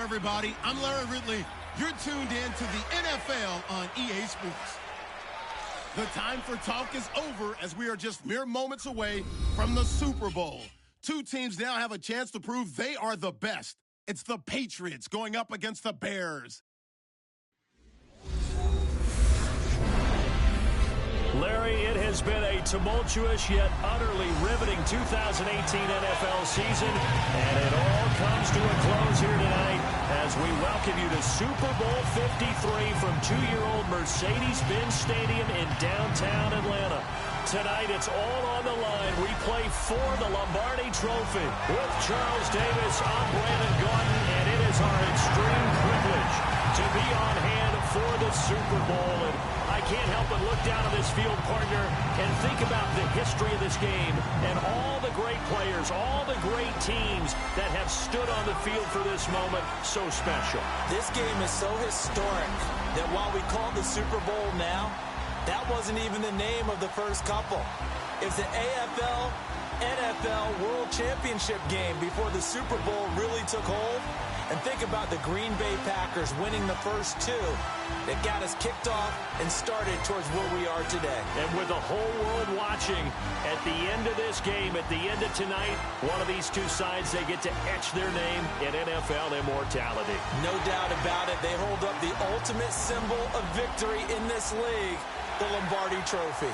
everybody. I'm Larry Ridley. You're tuned in to the NFL on EA Sports. The time for talk is over as we are just mere moments away from the Super Bowl. Two teams now have a chance to prove they are the best. It's the Patriots going up against the Bears. Larry, it has been a tumultuous yet utterly riveting 2018 NFL season, and it all comes to a close here tonight as we welcome you to Super Bowl 53 from two-year-old Mercedes-Benz Stadium in downtown Atlanta. Tonight, it's all on the line. We play for the Lombardi Trophy with Charles Davis. I'm Brandon Gaudin, and it is our extreme privilege to be on hand for the Super Bowl. And I can't help but look down at this field, partner, and think about the history of this game and all the great players, all the great teams that have stood on the field for this moment. So special. This game is so historic that while we call it the Super Bowl now, that wasn't even the name of the first couple. It's the AFL NFL World Championship game before the Super Bowl really took hold. And think about the Green Bay Packers winning the first two that got us kicked off and started towards where we are today. And with the whole world watching, at the end of this game, at the end of tonight, one of these two sides, they get to etch their name in NFL immortality. No doubt about it. They hold up the ultimate symbol of victory in this league, the Lombardi Trophy.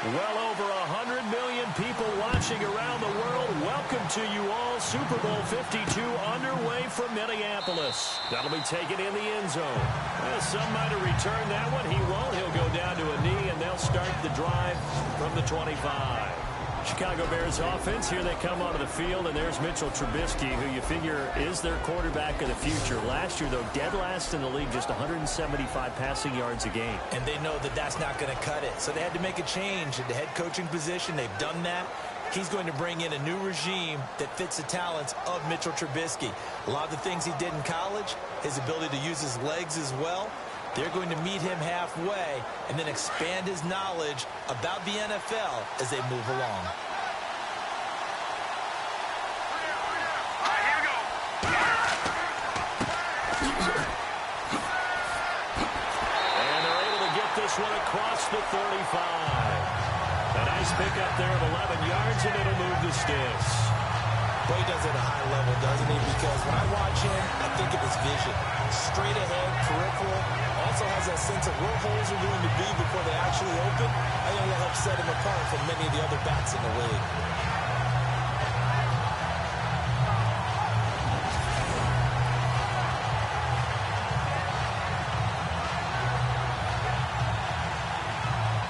Well over 100 million people watching around the world. Welcome to you all. Super Bowl 52 underway from Minneapolis. That'll be taken in the end zone. Well, some might have returned that one. He won't. He'll go down to a knee, and they'll start the drive from the 25. Chicago Bears offense, here they come onto the field, and there's Mitchell Trubisky, who you figure is their quarterback of the future. Last year, though, dead last in the league, just 175 passing yards a game. And they know that that's not going to cut it. So they had to make a change at the head coaching position. They've done that. He's going to bring in a new regime that fits the talents of Mitchell Trubisky. A lot of the things he did in college, his ability to use his legs as well, they're going to meet him halfway and then expand his knowledge about the NFL as they move along. And they're able to get this one across the 35. A nice pickup there of 11 yards, and it'll move the sticks. Boy, he does it at a high level, doesn't he? Because when I watch him, I think of his vision. Straight ahead, peripheral. Also has that sense of where holes are going to be before they actually open. I think that'll help set him apart from many of the other backs in the league.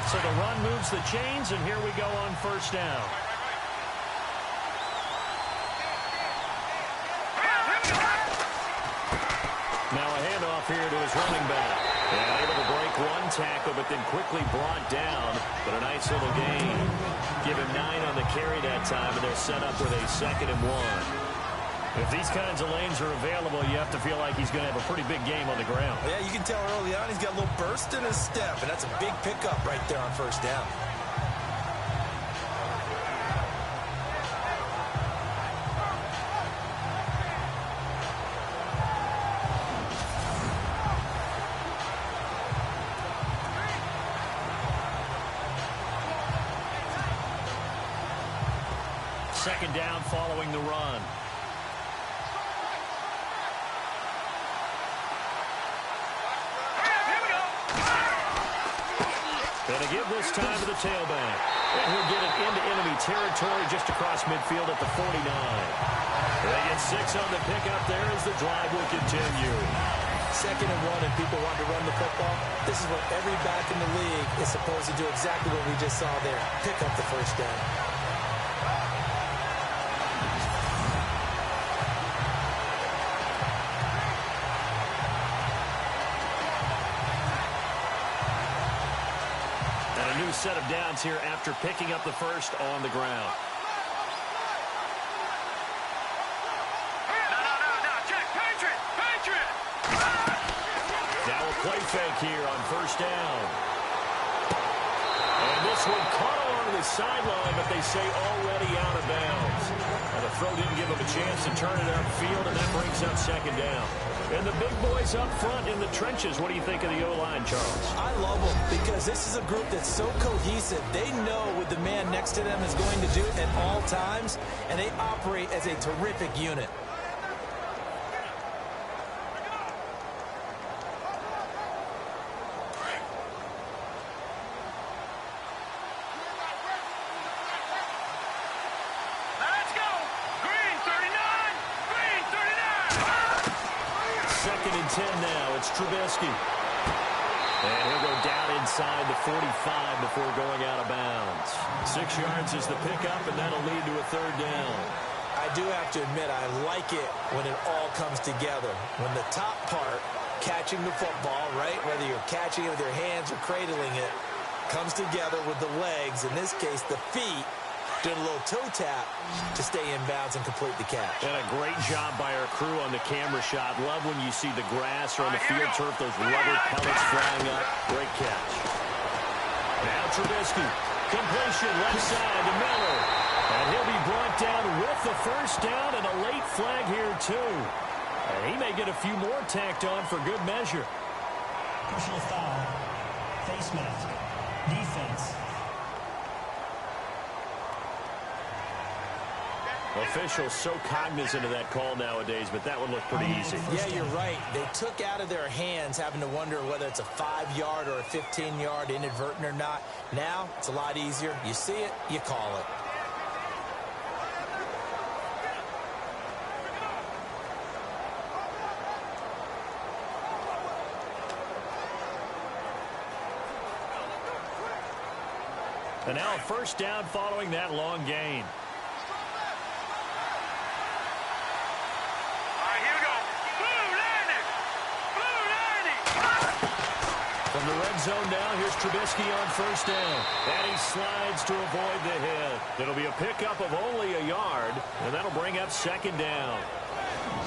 So the run moves the chains, and here we go on first down. Now a handoff here to his running back. And able to break one tackle, but then quickly brought down. But a nice little gain. Give him 9 on the carry that time, and they're set up with a 2nd and 1. If these kinds of lanes are available, you have to feel like he's going to have a pretty big game on the ground. Yeah, you can tell early on he's got a little burst in his step, and that's a big pickup right there on first down. Second down following the run. they give this time to the tailback. And he'll get it into enemy territory just across midfield at the 49. They get 6 on the pickup there as the drive will continue. 2nd and 1 and people want to run the football. This is what every back in the league is supposed to do, exactly what we just saw there. Pick up the first down. And a new set of downs here after picking up the first on the ground. Play fake here on first down. And this one caught along the sideline, but they say already out of bounds. And the throw didn't give them a chance to turn it upfield, and that brings up 2nd down. And the big boys up front in the trenches. What do you think of the O-line, Charles? I love them because this is a group that's so cohesive. They know what the man next to them is going to do at all times, and they operate as a terrific unit. Trubisky. And he'll go down inside the 45 before going out of bounds. 6 yards is the pickup, and that'll lead to a 3rd down. I do have to admit, I like it when it all comes together. When the top part, catching the football, right, whether you're catching it with your hands or cradling it, comes together with the legs, in this case the feet, doing a little toe tap to stay in bounds and complete the catch. And a great job by our crew on the camera shot. Love when you see the grass or on the field turf, those rubber pellets flying up. Great catch. Now Trubisky. Completion left side to Miller. And he'll be brought down with the first down and a late flag here too. And he may get a few more tacked on for good measure. Personal foul. Face mask. Defense. Officials so cognizant of that call nowadays, but that one looked pretty easy. Yeah, you're right. They took out of their hands having to wonder whether it's a 5-yard or a 15-yard inadvertent or not. Now, it's a lot easier. You see it, you call it. And now a first down following that long gain. From the red zone now, here's Trubisky on first down. And he slides to avoid the hit. It'll be a pickup of only a yard, and that'll bring up 2nd down.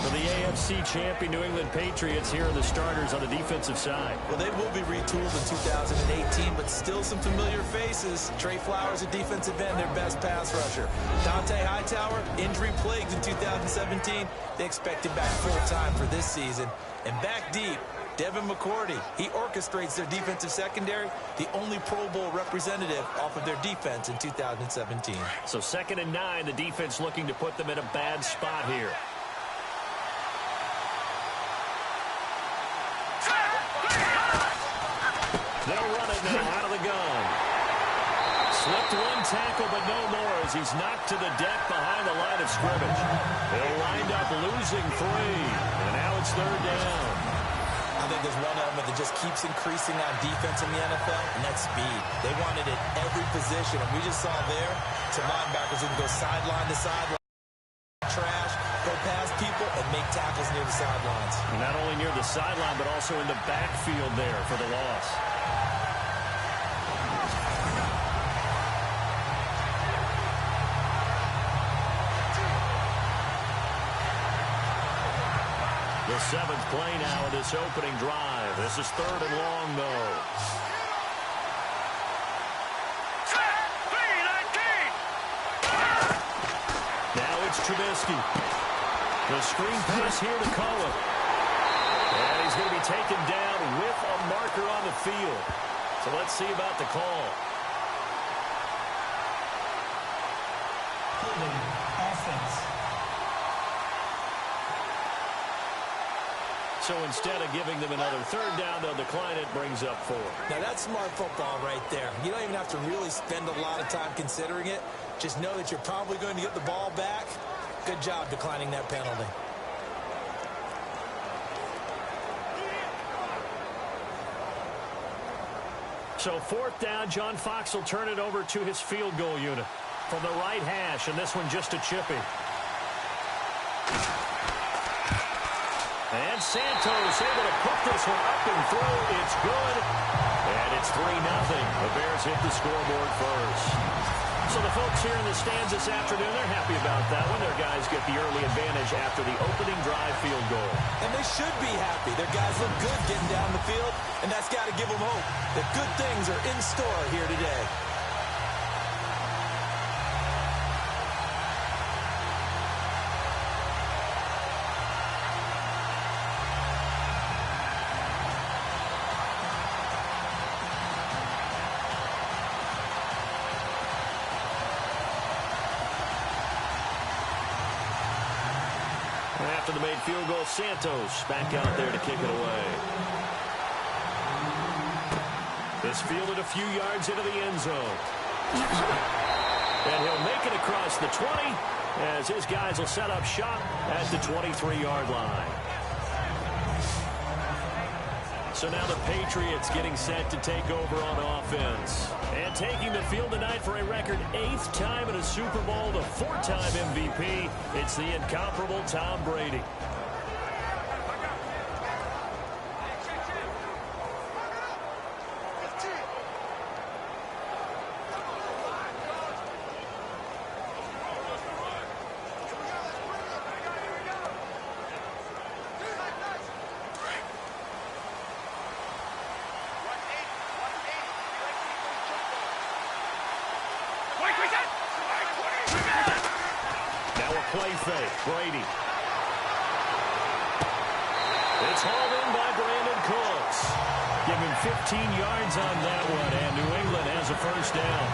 For the AFC champion New England Patriots, here are the starters on the defensive side. Well, they will be retooled in 2018, but still some familiar faces. Trey Flowers, a defensive end, their best pass rusher. Dante Hightower, injury-plagued in 2017. They expect him back full-time for this season. And back deep, Devin McCourty. He orchestrates their defensive secondary, the only Pro Bowl representative off of their defense in 2017. So 2nd and 9, the defense looking to put them in a bad spot here. They'll run it now out of the gun. Slipped one tackle, but no more as he's knocked to the deck behind the line of scrimmage. They'll wind up losing 3, and now it's 3rd down. I think there's one element that just keeps increasing on defense in the NFL, and that's speed. They want it at every position, and we just saw there some linebackers who can go sideline to sideline, trash, go past people, and make tackles near the sidelines. Not only near the sideline, but also in the backfield there for the loss. The 7th play now of this opening drive. This is 3rd and long, though. Now it's Trubisky. The screen pass here to Cohen. And he's going to be taken down with a marker on the field. So let's see about the call. Offense. So instead of giving them another third down, they'll decline it, brings up 4. Now, that's smart football right there. You don't even have to really spend a lot of time considering it. Just know that you're probably going to get the ball back. Good job declining that penalty. So 4th down, John Fox will turn it over to his field goal unit from the right hash, and this one just a chippy. And Santos able to put this one up and through. It's good, and it's 3-0. The Bears hit the scoreboard first. So the folks here in the stands this afternoon, they're happy about that one. Their guys get the early advantage after the opening drive field goal. And they should be happy. Their guys look good getting down the field, and that's got to give them hope that good things are in store here today. After the made field goal, Santos back out there to kick it away. This fielded a few yards into the end zone. And he'll make it across the 20 as his guys will set up shop at the 23-yard line. So now the Patriots getting set to take over on offense. And taking the field tonight for a record 8th time in a Super Bowl, the 4-time MVP, it's the incomparable Tom Brady. Play fake. Brady. It's hauled in by Brandon Cooks. Give him 15 yards on that one, and New England has a first down.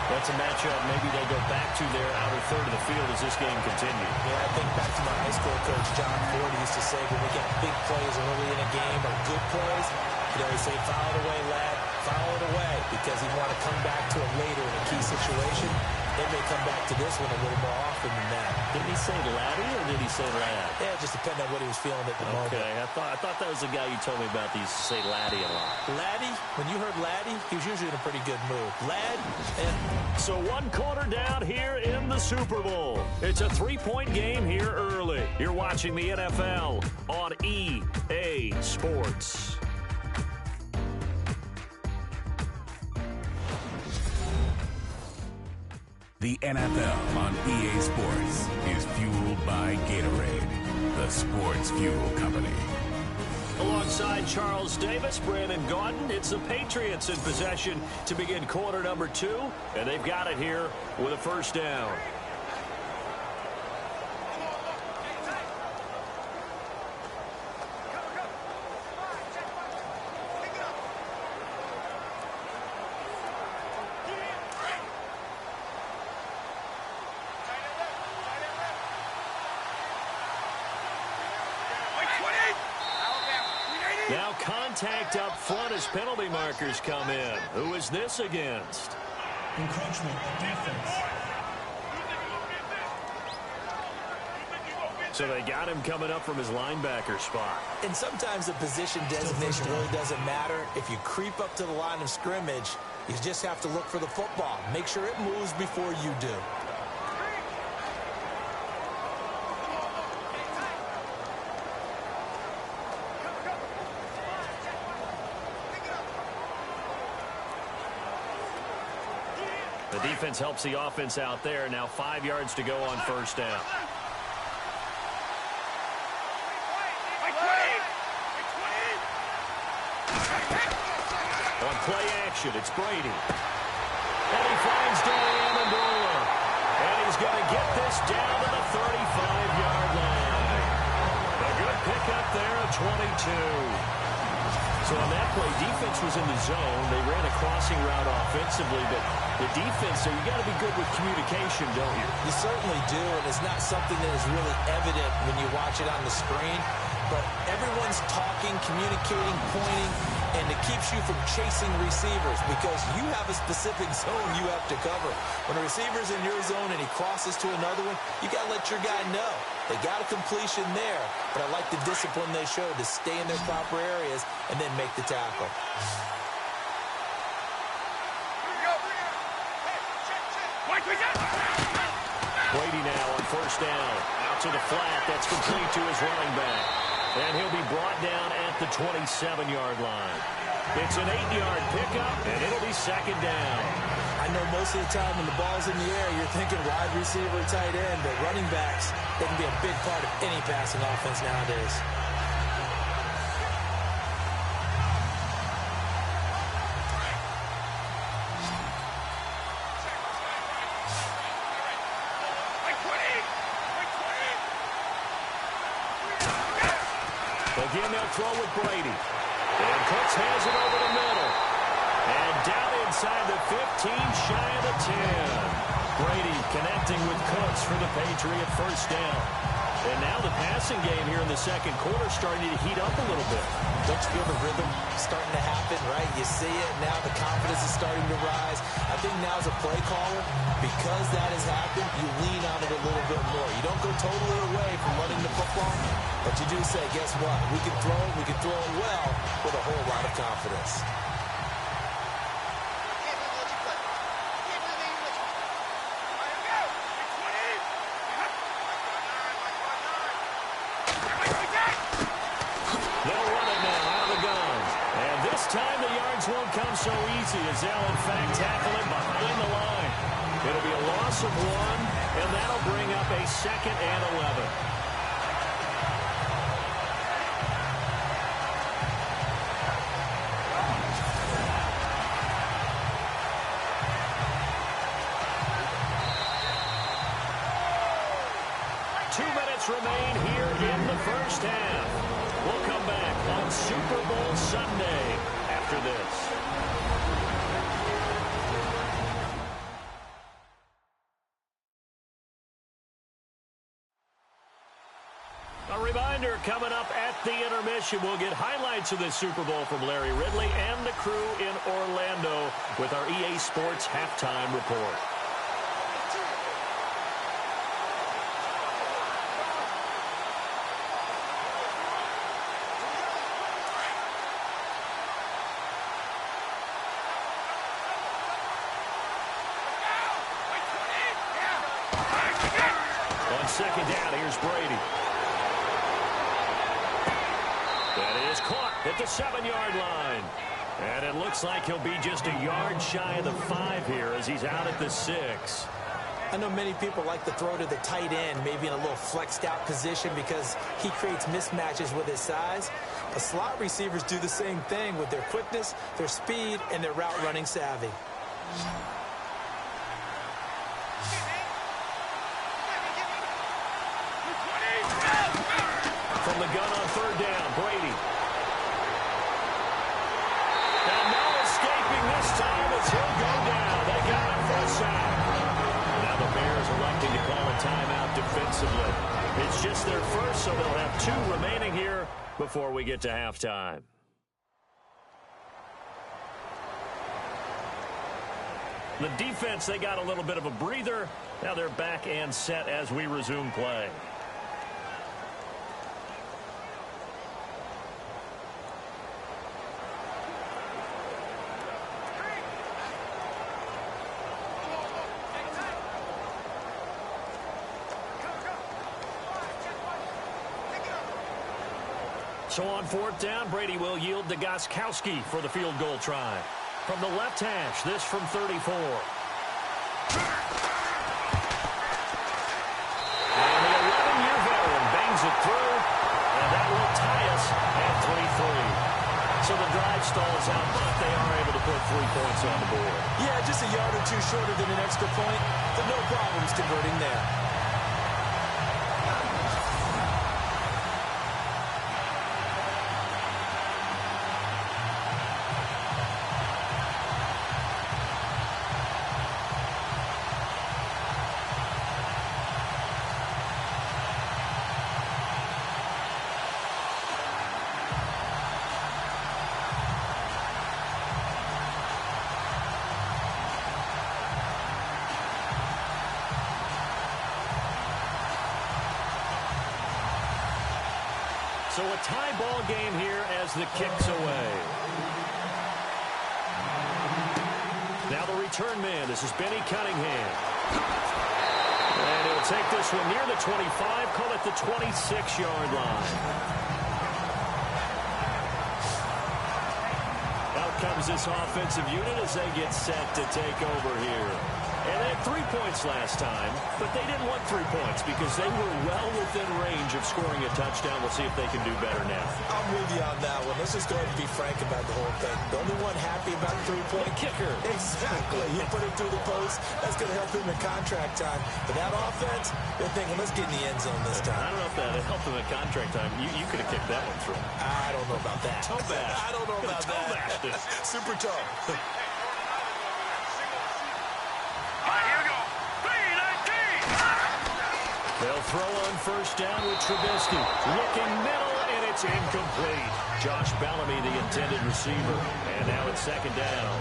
That's a matchup maybe they'll go back to their outer third of the field as this game continues. Yeah, I think back to my high school coach, John Ford, used to say when we get big plays early in a game or good plays, he'd always say, foul it away, lad, foul it away, because he'd want to come back to it later in a key situation. They may come back to this one a little more often than that. Did he say laddie or did he say lad? Yeah, it just depended on what he was feeling at the moment. Okay, I thought that was the guy you told me about. He used to say laddie a lot. Laddie, when you heard laddie, he was usually in a pretty good mood. Lad, So 1 quarter down here in the Super Bowl. It's a 3-point game here early. You're watching the NFL on EA Sports. The NFL on EA Sports is fueled by Gatorade, the sports fuel company. Alongside Charles Davis, Brandon Gaudin, it's the Patriots in possession to begin quarter number 2, and they've got it here with a first down. Now contact up front as penalty markers come in. Who is this against? Encroachment, defense. So they got him coming up from his linebacker spot. And sometimes the position designation really doesn't matter. If you creep up to the line of scrimmage, you just have to look for the football. Make sure it moves before you do. The defense helps the offense out there. Now 5 yards to go on first down. On play action, it's Brady. And he finds Danny Amendola. And he's going to get this down to the 35-yard line. A good pickup there at 22. So on that play, defense was in the zone. They ran a crossing route offensively, but The defense, so you got to be good with communication, don't you? You certainly do, and it's not something that is really evident when you watch it on the screen. But everyone's talking, communicating, pointing, and it keeps you from chasing receivers because you have a specific zone you have to cover. When a receiver's in your zone and he crosses to another one, you got to let your guy know. They got a completion there, but I like the discipline they showed to stay in their proper areas and then make the tackle. Brady now on first down. Out to the flat. That's complete to his running back. And he'll be brought down at the 27-yard line. It's an 8-yard pickup, and it'll be second down. I know most of the time when the ball's in the air, you're thinking wide receiver, tight end, but running backs, they can be a big part of any passing offense nowadays. Again, they'll throw with Brady. And Cooks has it over the middle. And down inside the 15, shy of the 10. Brady connecting with Cooks for the Patriot first down. And now the passing game here in the second quarter starting to heat up a little bit. Don't you feel the rhythm starting to happen, right? You see it now, the confidence is starting to rise. I think now as a play caller, because that has happened, you lean on it a little bit more. You don't go totally away from running the football, but you do say, guess what? We can throw it well with a whole lot of confidence. Time the yards won't come so easy as they'll in fact tackle it behind the line. It'll be a loss of 1, and that'll bring up a 2nd and 11. Remain here in the first half. We'll come back on Super Bowl Sunday after this. A reminder, coming up at the intermission, we'll get highlights of this Super Bowl from Larry Ridley and the crew in Orlando with our EA Sports Halftime Report. Second down, here's Brady. That is caught at the 7-yard line. And it looks like he'll be just a yard shy of the 5 here as he's out at the 6. I know many people like to throw to the tight end, maybe in a little flexed out position because he creates mismatches with his size. But slot receivers do the same thing with their quickness, their speed, and their route running savvy. From the gun on third down, Brady. And no escaping this time as he'll go down. They got him for a sack. Now the Bears electing to call a timeout defensively. It's just their first, so they'll have 2 remaining here before we get to halftime. The defense, they got a little bit of a breather. Now they're back and set as we resume play. So on fourth down, Brady will yield to Gostkowski for the field goal try. From the left hash, this from 34. And the 11-year veteran bangs it through, and that will tie us at 3-3. So the drive stalls out, but they are able to put 3 points on the board. Yeah, just a yard or 2 shorter than an extra point, but no problems converting there. So a tie ball game here as the kick's away. Now the return man. This is Benny Cunningham. And he'll take this one near the 25, call it the 26-yard line. Out comes this offensive unit as they get set to take over here. And they had 3 points last time, but they didn't want 3 points because they were well within range of scoring a touchdown. We'll see if they can do better now. I'm with you on that one. Let's just go ahead and be frank about the whole thing. The only one happy about the 3-point kicker. Exactly. He put it through the post. That's going to help him in contract time. But that offense, they're thinking, let's get in the end zone this time. I don't know if that helped him in contract time. You could have kicked that one through. I don't know about that. Toe bash. I don't know about that. Super toe. They'll throw on first down with Trubisky. Looking middle, and it's incomplete. Josh Bellamy, the intended receiver. And now it's second down.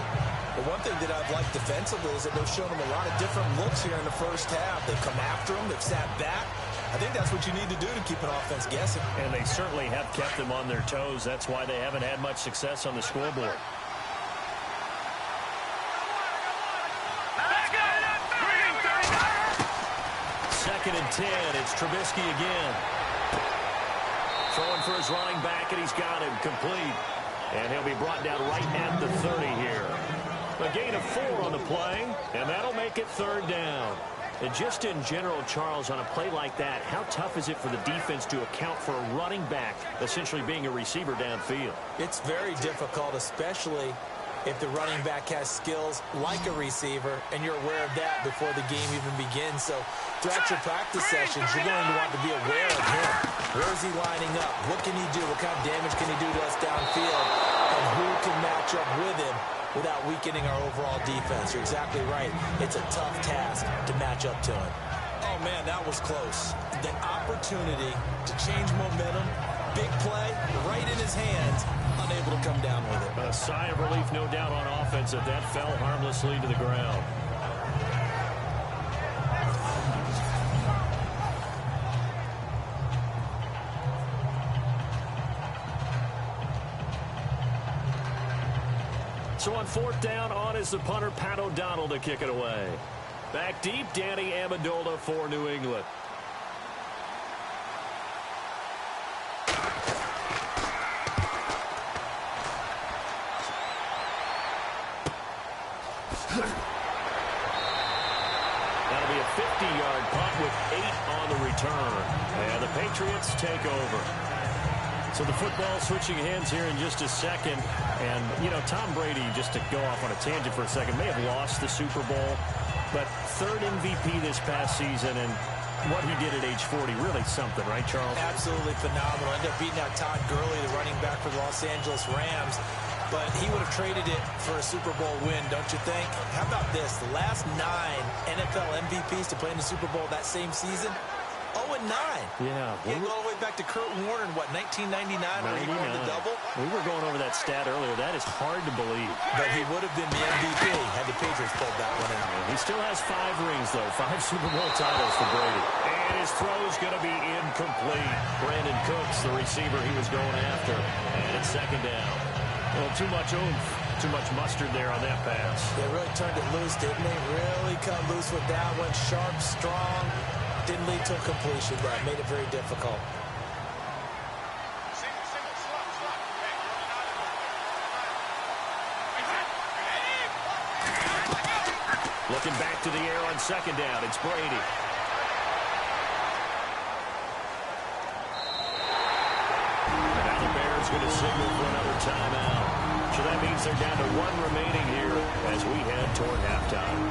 But one thing that I've liked defensively is that they've shown him a lot of different looks here in the first half. They've come after him. They've sat back. I think that's what you need to do to keep an offense guessing. And they certainly have kept them on their toes. That's why they haven't had much success on the scoreboard. Second and 10. It's Trubisky again. Throwing for his running back, and he's got him complete. And he'll be brought down right at the 30 here. A gain of 4 on the play, and that'll make it third down. And just in general, Charles, on a play like that, how tough is it for the defense to account for a running back essentially being a receiver downfield? It's very difficult, especially if the running back has skills like a receiver, and you're aware of that before the game even begins. So throughout your practice sessions, you're going to want to be aware of him. Where is he lining up? What can he do? What kind of damage can he do to us downfield? And who can match up with him without weakening our overall defense? You're exactly right. It's a tough task to match up to him. Oh, man, that was close. The opportunity to change momentum, big play, right in his hands, unable to come down with it. A sigh of relief, no doubt, on offense that that fell harmlessly to the ground. So on fourth down, on is the punter, Pat O'Donnell, to kick it away. Back deep, Danny Amendola for New England. That'll be a 50-yard punt with 8 on the return. And the Patriots take over. So the football switching hands here in just a second. And, you know, Tom Brady, just to go off on a tangent for a second, may have lost the Super Bowl, but third MVP this past season, and what he did at age 40, really something, right, Charles? Absolutely phenomenal. Ended up beating out Todd Gurley, the running back for the Los Angeles Rams. But he would have traded it for a Super Bowl win, don't you think? How about this? The last 9 NFL MVPs to play in the Super Bowl that same season, 0-9. Yeah. You go all the way back to Kurt Warner in, what, 1999 when he won the double? We were going over that stat earlier. That is hard to believe. But he would have been the MVP had the Patriots pulled that one out. He still has 5 rings, though. 5 Super Bowl titles for Brady. And his throw's going to be incomplete. Brandon Cooks, the receiver he was going after. And it's second down. Well, too much oomph, too much mustard there on that pass. They really turned it loose, didn't they? Really cut loose with that one. Sharp, strong. Didn't lead to a completion, but made it very difficult. Looking back to the air on second down, it's Brady. And now the Bears going to signal for another timeout. So that means they're down to 1 remaining here as we head toward halftime.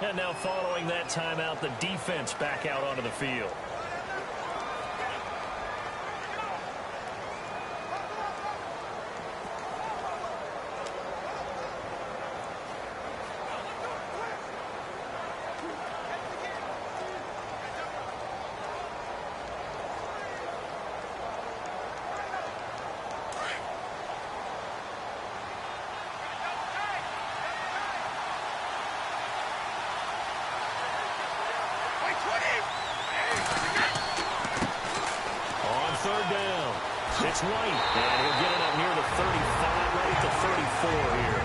And now following that timeout, the defense back out onto the field. third down. It's White, and he'll get it up near the 35, right at the 34 here.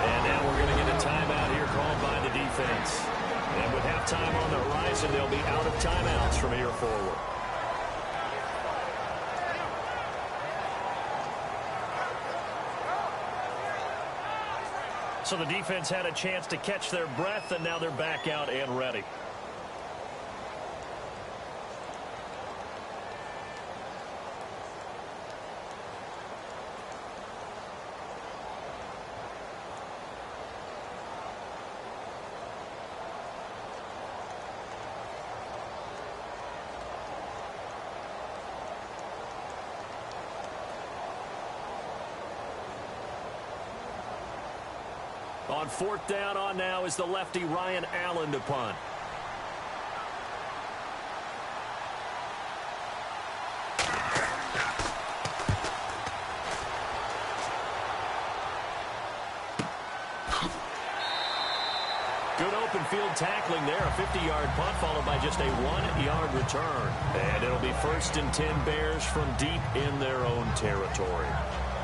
And now we're going to get a timeout here called by the defense. And with halftime on the horizon, they'll be out of timeouts from here forward. So the defense had a chance to catch their breath, and now they're back out and ready. On fourth down on now is the lefty Ryan Allen to punt. Good open field tackling there. A 50-yard punt followed by just a 1-yard return. And it'll be 1st and 10 Bears from deep in their own territory.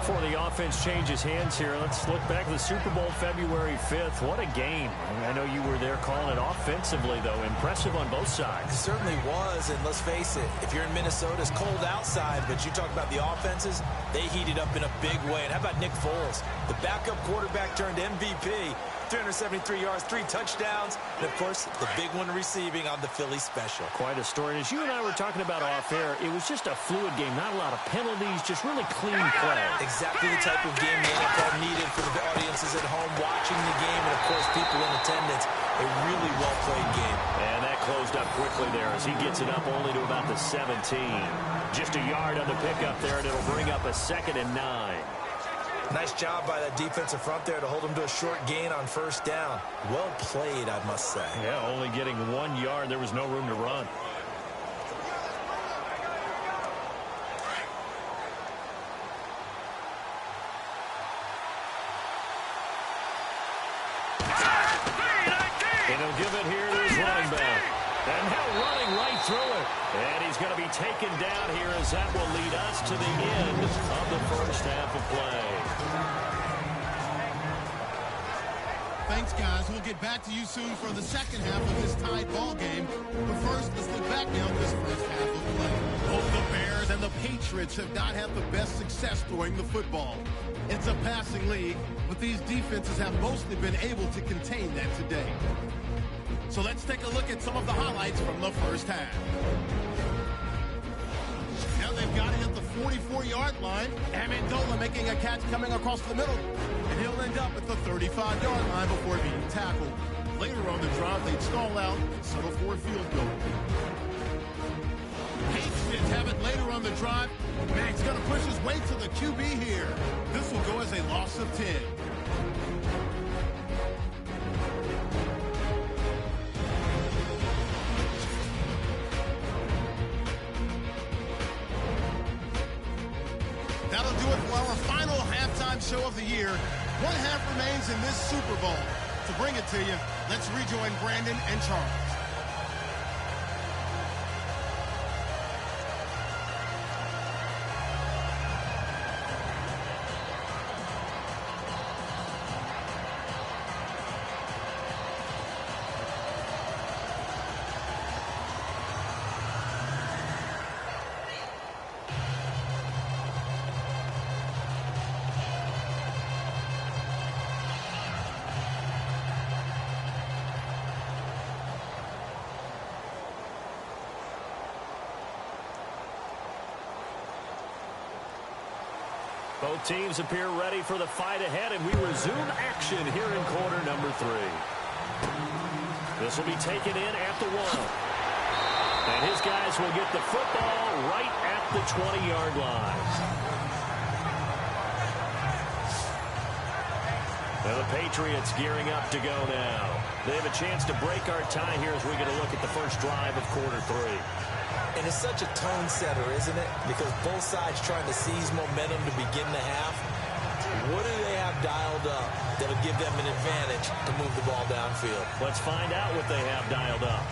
Before the offense changes hands here, let's look back at the Super Bowl February 5th. What a game. I know you were there calling it offensively, though. Impressive on both sides. It certainly was, and let's face it, if you're in Minnesota, it's cold outside, but you talk about the offenses, they heated up in a big way. And how about Nick Foles? The backup quarterback turned MVP. 373 yards, 3 touchdowns, and, of course, the big one receiving on the Philly special. Quite a story. And as you and I were talking about off air, it was just a fluid game. Not a lot of penalties, just really clean play. Exactly the type of game the NFL needed for the audiences at home watching the game, and, of course, people in attendance. A really well-played game. And that closed up quickly there as he gets it up only to about the 17. Just a yard on the pickup there, and it'll bring up a 2nd and 9. Nice job by that defensive front there to hold him to a short gain on 1st down. Well played, I must say. Yeah, only getting 1 yard. There was no room to run. And he'll give it here to his running back. And now running right through it. And he's going to be taken down here as that will lead us to the end of the first half of play. Thanks, guys. We'll get back to you soon for the second half of this tied ball game. But first, let's look back now at this first half of play. Both the Bears and the Patriots have not had the best success throwing the football. It's a passing league, but these defenses have mostly been able to contain that today. So let's take a look at some of the highlights from the first half. Now they've got it at the 44-yard line. Amendola making a catch coming across the middle. And he'll end up at the 35-yard line before being tackled. Later on the drive, they'd stall out and settle for a field goal. Patriots have it later on the drive. Mac's going to push his way to the QB here. This will go as a loss of 10. That'll do it for our final halftime show of the year. 1 half remains in this Super Bowl. To bring it to you, let's rejoin Brandon and Charles. Both teams appear ready for the fight ahead, and we resume action here in quarter number 3. This will be taken in at the 1. And his guys will get the football right at the 20-yard line. Now the Patriots gearing up to go now. They have a chance to break our tie here as we get a look at the first drive of quarter 3. And it's such a tone setter, isn't it? Because both sides trying to seize momentum to begin the half. What do they have dialed up that'll give them an advantage to move the ball downfield? Let's find out what they have dialed up.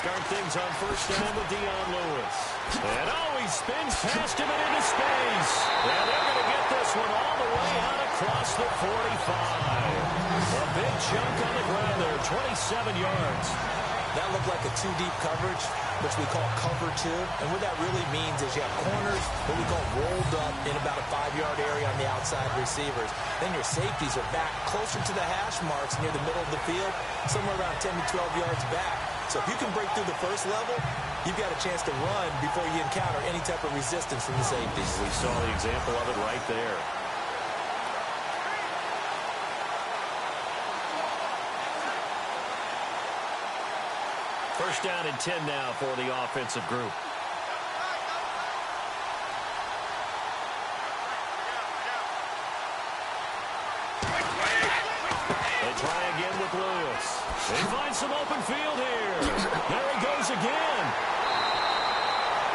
start things on first down with Dion Lewis. And he spins past him and into space. And they're going to get this one all the way out across the 45. A big chunk on the ground there, 27 yards. That looked like a two-deep coverage, which we call cover two. And what that really means is you have corners, what we call rolled up in about a 5-yard area on the outside receivers. Then your safeties are back closer to the hash marks near the middle of the field, somewhere around 10 to 12 yards back. So if you can break through the first level, you've got a chance to run before you encounter any type of resistance from the safeties. We saw the example of it right there. First down and 10 now for the offensive group. They try again with Lewis. They find some open field here. There he goes again.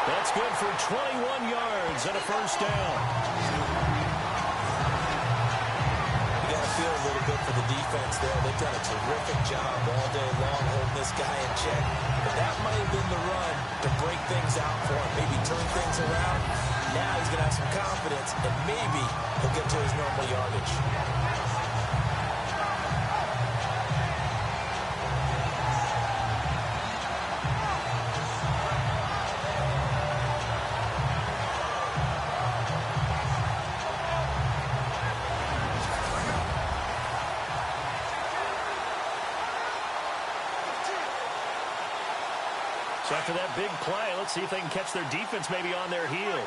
That's good for 21 yards and a first down. Feel a little bit for the defense there. They've done a terrific job all day long holding this guy in check. But that might have been the run to break things out for him, maybe turn things around. Now he's going to have some confidence, and maybe he'll get to his normal yardage. So after that big play, let's see if they can catch their defense maybe on their heels.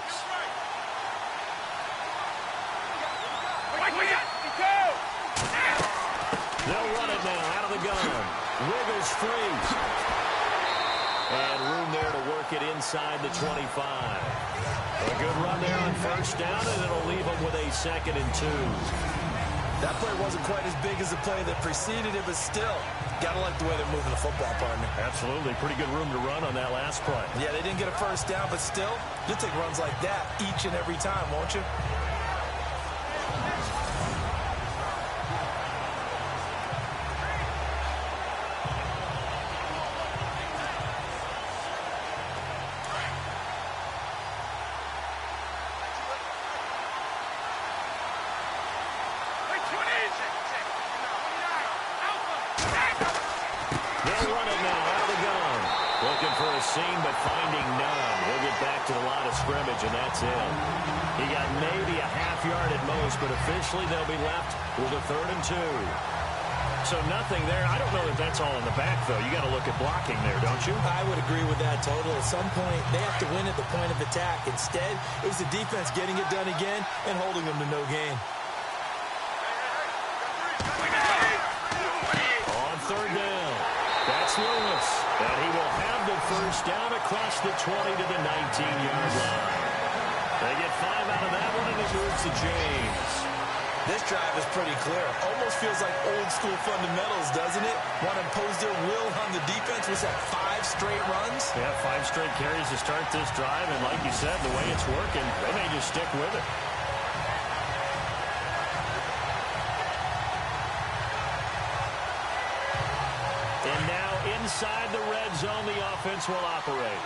They'll run it now out of the gun. Wiggles free. And room there to work it inside the 25. A good run there on first down, and it'll leave them with a 2nd and 2. That play wasn't quite as big as the play that preceded it, but still, got to like the way they're moving the football, partner. Absolutely. Pretty good room to run on that last play. Yeah, they didn't get a first down, but still, you'll take runs like that each and every time, won't you? Scene, but finding none. We'll get back to the line of scrimmage, and that's it. He got maybe a half yard at most, but officially they'll be left with a 3rd and 2. So nothing there. I don't know that that's all in the back, though. You got to look at blocking there, don't you? I would agree with that total. At some point, they have to win at the point of attack. Instead, it was the defense getting it done again and holding them to no gain. On 3rd down, that's Lewis. And he will have the first down across the 20 to the 19-yard line. They get 5 out of that one, and it moves to James. This drive is pretty clear. Almost feels like old-school fundamentals, doesn't it? Want to impose their will on the defense. Was that 5 straight runs? Yeah, 5 straight carries to start this drive, and like you said, the way it's working, they may just stick with it. And now inside the red zone, the offense will operate.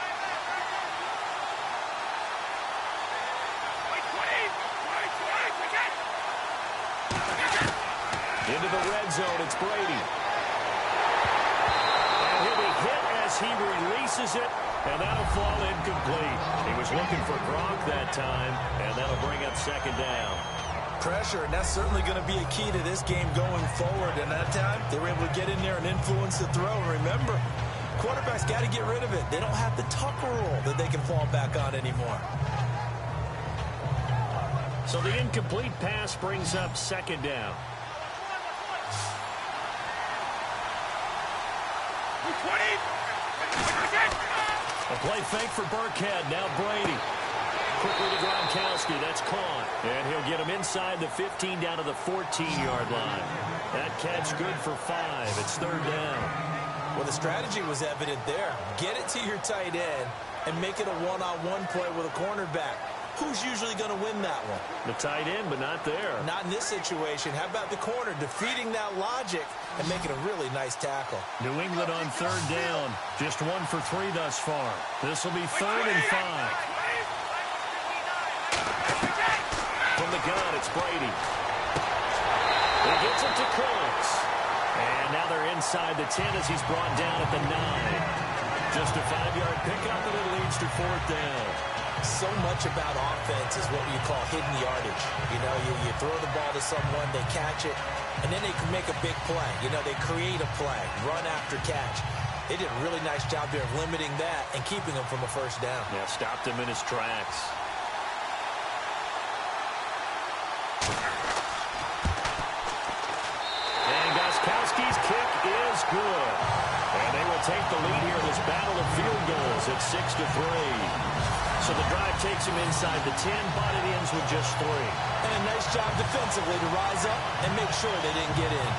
Into the red zone, it's Brady. And he'll be hit as he releases it, and that'll fall incomplete. He was looking for Gronk that time, and that'll bring up 2nd down. Pressure, and that's certainly going to be a key to this game going forward. And that time, they were able to get in there and influence the throw. And remember, quarterbacks got to get rid of it. They don't have the Tucker rule that they can fall back on anymore. So the incomplete pass brings up 2nd down. A play fake for Burkhead. Now Brady. Quickly to Gronkowski. That's caught. And he'll get him inside the 15 down to the 14-yard line. That catch good for 5. It's 3rd down. Well, the strategy was evident there. Get it to your tight end and make it a one-on-one play with a cornerback. who's usually going to win that one? The tight end, but not there. Not in this situation. How about the corner defeating that logic and making a really nice tackle? New England on third down. Just 1 for 3 thus far. This will be 3rd and 5. From the gun, it's Brady. He gets it to Cooks. And now they're inside the 10 as he's brought down at the 9. Just a 5-yard pickup, and it leads to 4th down. So much about offense is what you call hidden yardage. You know, you throw the ball to someone, they catch it, and then they can make a big play. You know, they create a play, run after catch. They did a really nice job there of limiting that and keeping him from a first down. Yeah, stopped him in his tracks. And Gostkowski's kick is good. And they will take the lead here in this battle of field goals at 6-3. So the drive takes him inside the 10, but it ends with just 3. And a nice job defensively to rise up and make sure they didn't get in.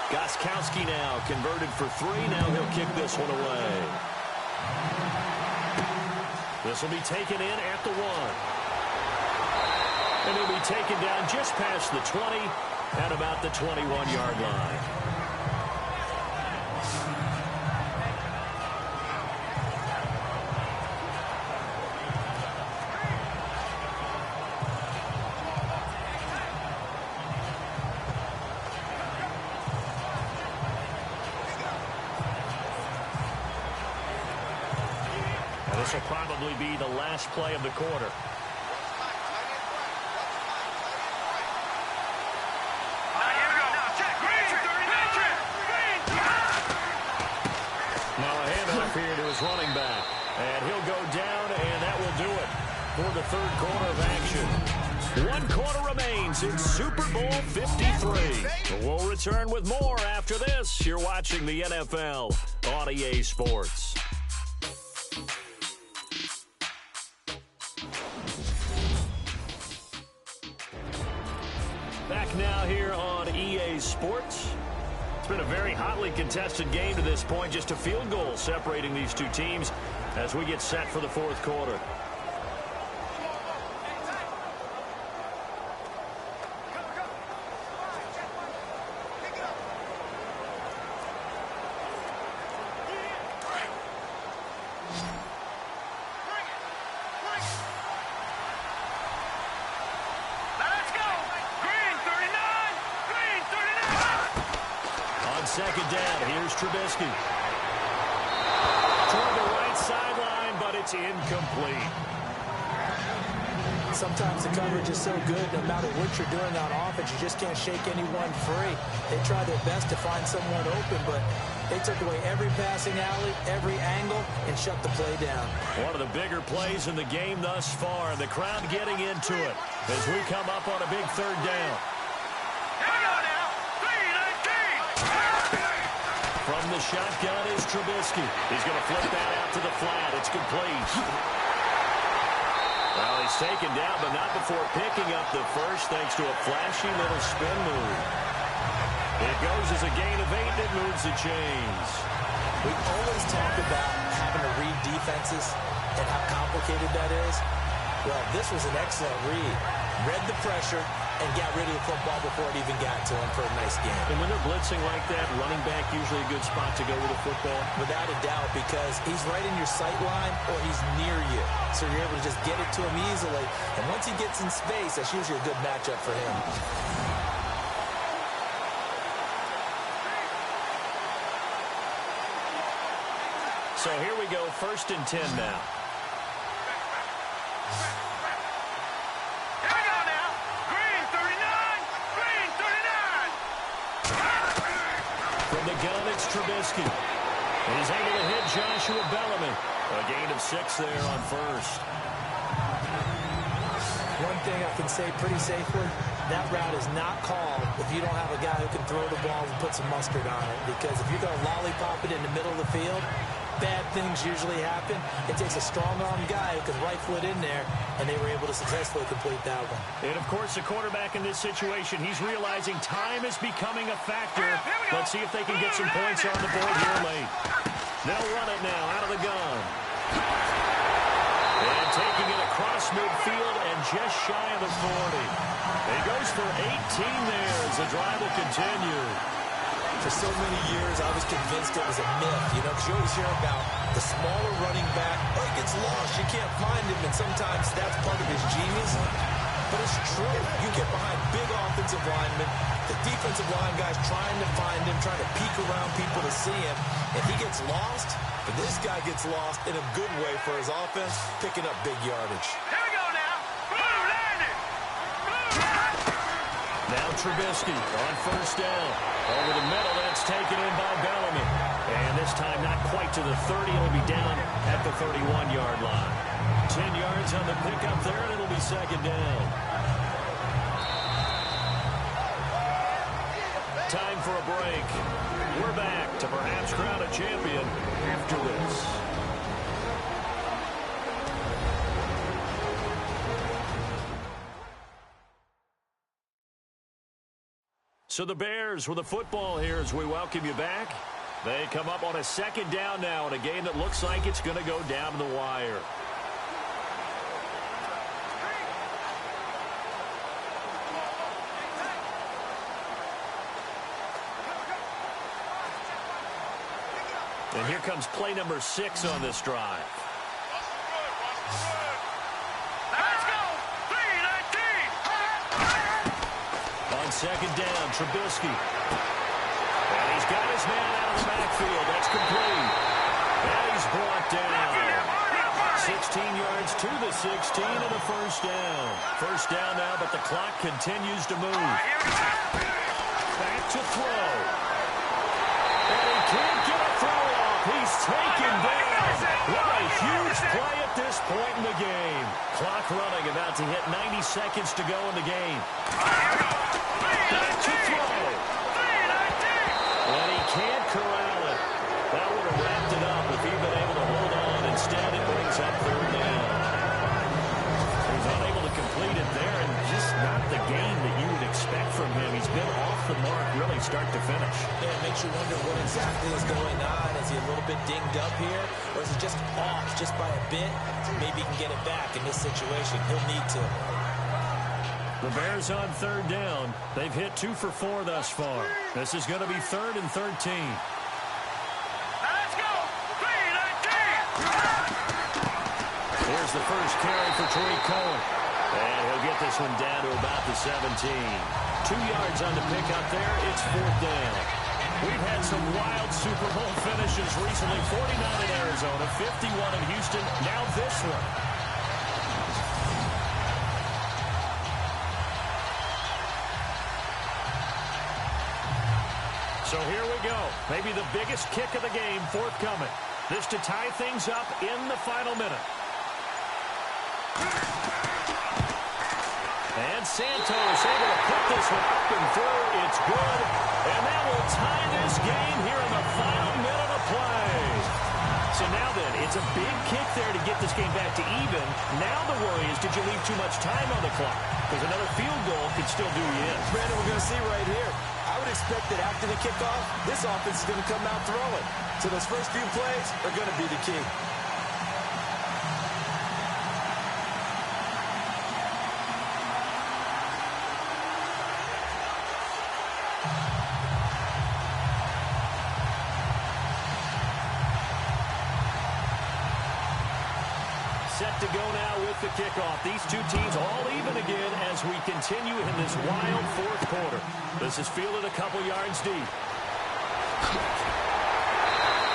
Gostkowski now converted for 3. Now he'll kick this one away. This will be taken in at the 1. And he'll be taken down just past the 20 at about the 21-yard line. This will probably be the last play of the quarter. Now a handoff here to his running back. And he'll go down, and that will do it for the 3rd quarter of action. 1 quarter remains in Super Bowl 53. We'll return with more after this. You're watching the NFL on EA Sports. Back now here on EA Sports. It's been a very hotly contested game to this point. Just a field goal separating these two teams as we get set for the 4th quarter. Second down, here's Trubisky. Toward the right sideline, but it's incomplete. Sometimes the coverage is so good, no matter what you're doing on offense, you just can't shake anyone free. They try their best to find someone open, but they took away every passing alley, every angle, and shut the play down. One of the bigger plays in the game thus far, and the crowd getting into it as we come up on a big 3rd down. From the shotgun is Trubisky. He's going to flip that out to the flat. It's complete. Well, he's taken down, but not before picking up the first thanks to a flashy little spin move. It goes as a gain of 8. It moves the chains. We always talk about having to read defenses and how complicated that is. Well, this was an excellent read. Read the pressure and got rid of the football before it even got to him for a nice game. And when they're blitzing like that, running back usually a good spot to go with the football? Without a doubt, because he's right in your sight line or he's near you. So you're able to just get it to him easily. And once he gets in space, that's usually a good matchup for him. So here we go, 1st and 10 now. Trubisky. He's able to hit Joshua Bellamy. A gain of 6 there on 1st. One thing I can say pretty safely, that route is not called if you don't have a guy who can throw the ball and put some mustard on it. Because if you're going to lollipop it in the middle of the field, bad things usually happen. It takes a strong-arm guy who can rifle it in there, and they were able to successfully complete that one. And, of course, the quarterback in this situation, he's realizing time is becoming a factor. Let's see if they can get some points on the board here late. They'll run it now out of the gun. And taking it across midfield and just shy of the 40. He goes for 18 there as the drive will continue. For so many years, I was convinced it was a myth, because you always hear about the smaller running back. Oh, he gets lost, you can't find him, and sometimes that's part of his genius. But it's true. You get behind big offensive linemen, the defensive line guys trying to find him, trying to peek around people to see him, and he gets lost. But this guy gets lost in a good way for his offense, picking up big yardage. Here we go now. Blue landed. Now Trubisky on first down. Over the middle, that's taken in by Bellamy. And this time not quite to the 30. It'll be down at the 31-yard line. 10 yards on the pickup there, and it'll be second down. Time for a break. We're back to perhaps crown a champion after this. So the Bears with the football here as we welcome you back. They come up on a second down now in a game that looks like it's going to go down to the wire. And here comes play number 6 on this drive. Let's go. 3-19. On second down, Trubisky. And he's got his man out of the backfield. That's complete. And he's brought down. 16 yards to the 16 and a first down. First down now, but the clock continues to move. Back to throw. And he can't get a throw off. He's taken down. What a huge play at this point in the game. Clock running, about to hit 90 seconds to go in the game. Back to throw. And he can't corral it. That would have wrapped it up if he'd been able to hold on. Instead, it brings up third down. He's unable to complete it there, and just not the game that you would expect from him. He's been off the mark really start to finish. Yeah, it makes you wonder what exactly is going on. Is he a little bit dinged up here, or is he just off just by a bit? Maybe he can get it back in this situation. He'll need to. The Bears on third down. They've hit 2 for 4 thus far. This is going to be 3rd and 13. Let's go. 3-19. Here's the first carry for Tariq Cohen. And he'll get this one down to about the 17. 2 yards on the pickup there. It's 4th down. We've had some wild Super Bowl finishes recently. 49 in Arizona, 51 in Houston. Now this one. So here we go. Maybe the biggest kick of the game forthcoming. This to tie things up in the final minute. And Santos able to put this one up and through. It's good. And that will tie this game here in the final minute of play. So now then, it's a big kick there to get this game back to even. Now the worry is, did you leave too much time on the clock? Because another field goal could still do you in. Brandon, we're going to see right here. I would expect that after the kickoff, this offense is going to come out throwing. So those first few plays are going to be the key. Set to go now with the kickoff. These two teams all even again as we continue in this wild 4th quarter. This is fielded a couple yards deep.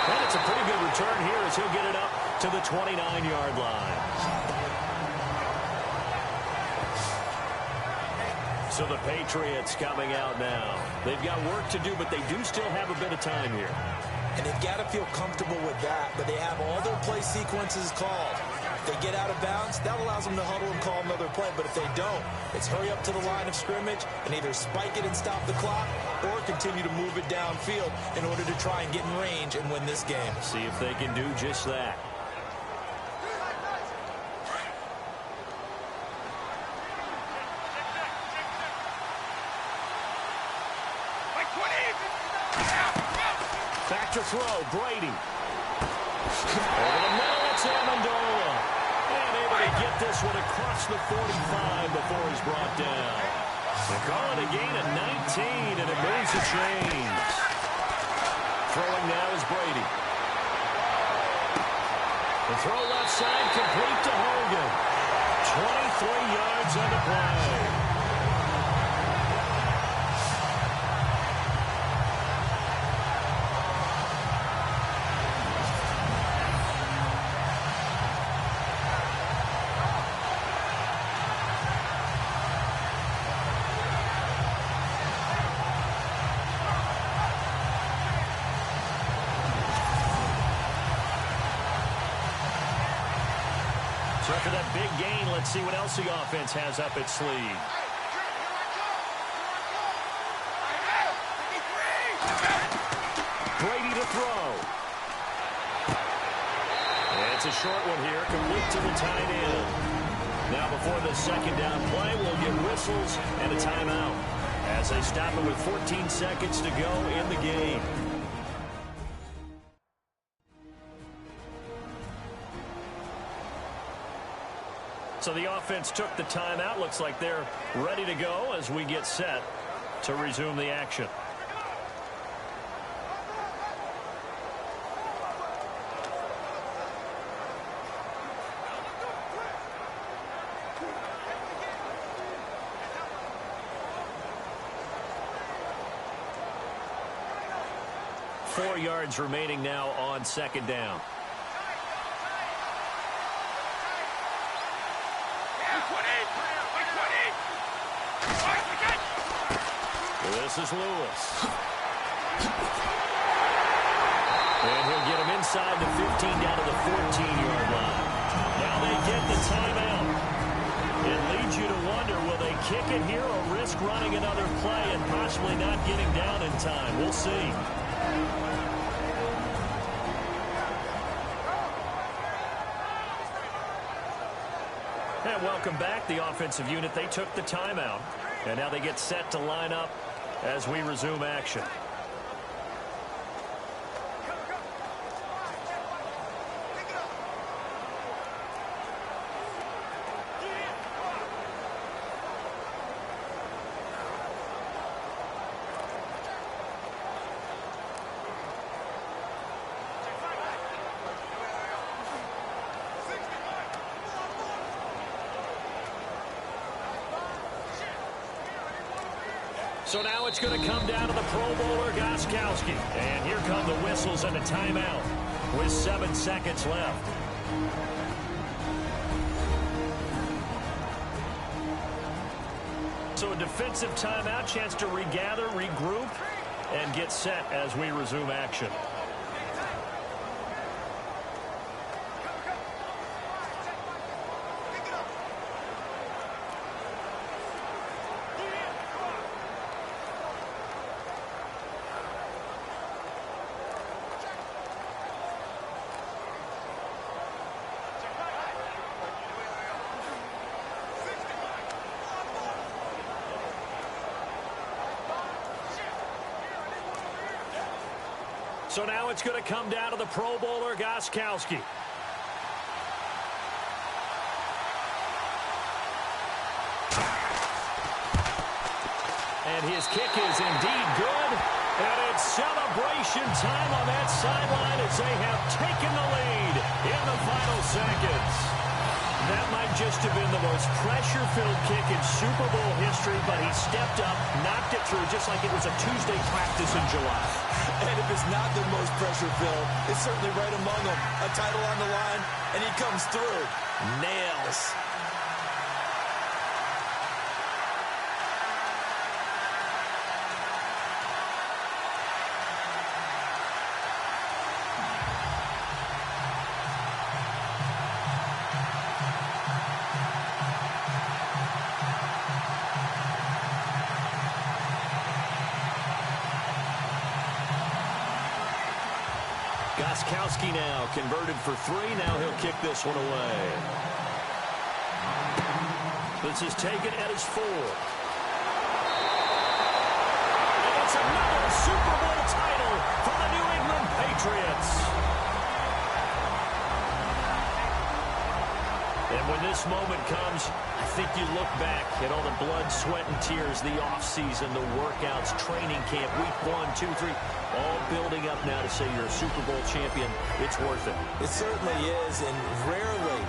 And it's a pretty good return here as he'll get it up to the 29-yard line. So the Patriots coming out now. They've got work to do, but they do still have a bit of time here. And they've got to feel comfortable with that, but they have all their play sequences called. They get out of bounds, that allows them to huddle and call another play. But if they don't, it's hurry up to the line of scrimmage and either spike it and stop the clock or continue to move it downfield in order to try and get in range and win this game. See if they can do just that. Back to throw, Brady. Over the middle, it's Amendola. And able to get this one across the 45 before he's brought down. They call it a gain of 19, and it moves the chains. Throwing now is Brady. The throw left side, complete to Hogan. 23 yards on the play. So after that big gain, let's see what else the offense has up its sleeve. Brady to throw. It's a short one here, complete to the tight end. Now before the second down play, we'll get whistles and a timeout as they stop it with 14 seconds to go in the game. So the offense took the timeout. Looks like they're ready to go as we get set to resume the action. Four yards remaining now on second down. This is Lewis. And he'll get him inside the 15 down to the 14-yard line. Now they get the timeout. It leads you to wonder, will they kick it here or risk running another play and possibly not getting down in time? We'll see. And welcome back. The offensive unit, they took the timeout. And now they get set to line up as we resume action. So now it's going to come down to the Pro Bowler, Gostkowski. And here come the whistles and a timeout with 7 seconds left. So a defensive timeout, chance to regather, regroup, and get set as we resume action. So now it's going to come down to the Pro Bowler, Gostkowski. And his kick is indeed good. And it's celebration time on that sideline as they have taken the lead in the final seconds. That might just have been the most pressure-filled kick in Super Bowl history, but he stepped up, knocked it through just like it was a Tuesday practice in July. And if it's not the most pressure-filled, it's certainly right among them. A title on the line, and he comes through. Nails. Gostkowski now converted for three. Now he'll kick this one away. This is taken at his 4. And it's another Super Bowl title for the New England Patriots. And when this moment comes, I think you look back at all the blood, sweat, and tears, the offseason, the workouts, training camp, week 1, 2, 3, all building up now to say you're a Super Bowl champion. It's worth it. It certainly is, and rarely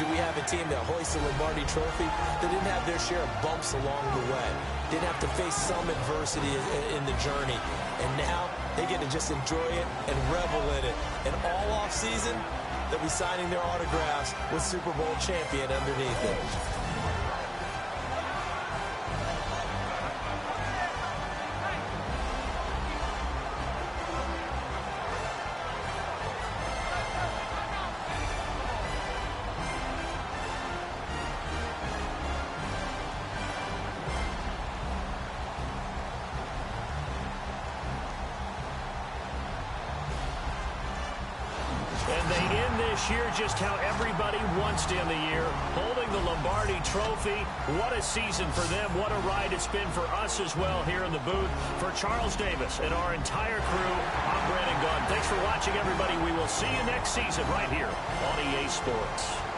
do we have a team that hoists a Lombardi trophy that didn't have their share of bumps along the way, didn't have to face some adversity in the journey, and now they get to just enjoy it and revel in it. And all offseason, they'll be signing their autographs with Super Bowl champion underneath it. And they end this year just how everybody wants to end the year, holding the Lombardi trophy. What a season for them. What a ride it's been for us as well here in the booth. For Charles Davis and our entire crew, I'm Brandon Gunn. Thanks for watching, everybody. We will see you next season right here on EA Sports.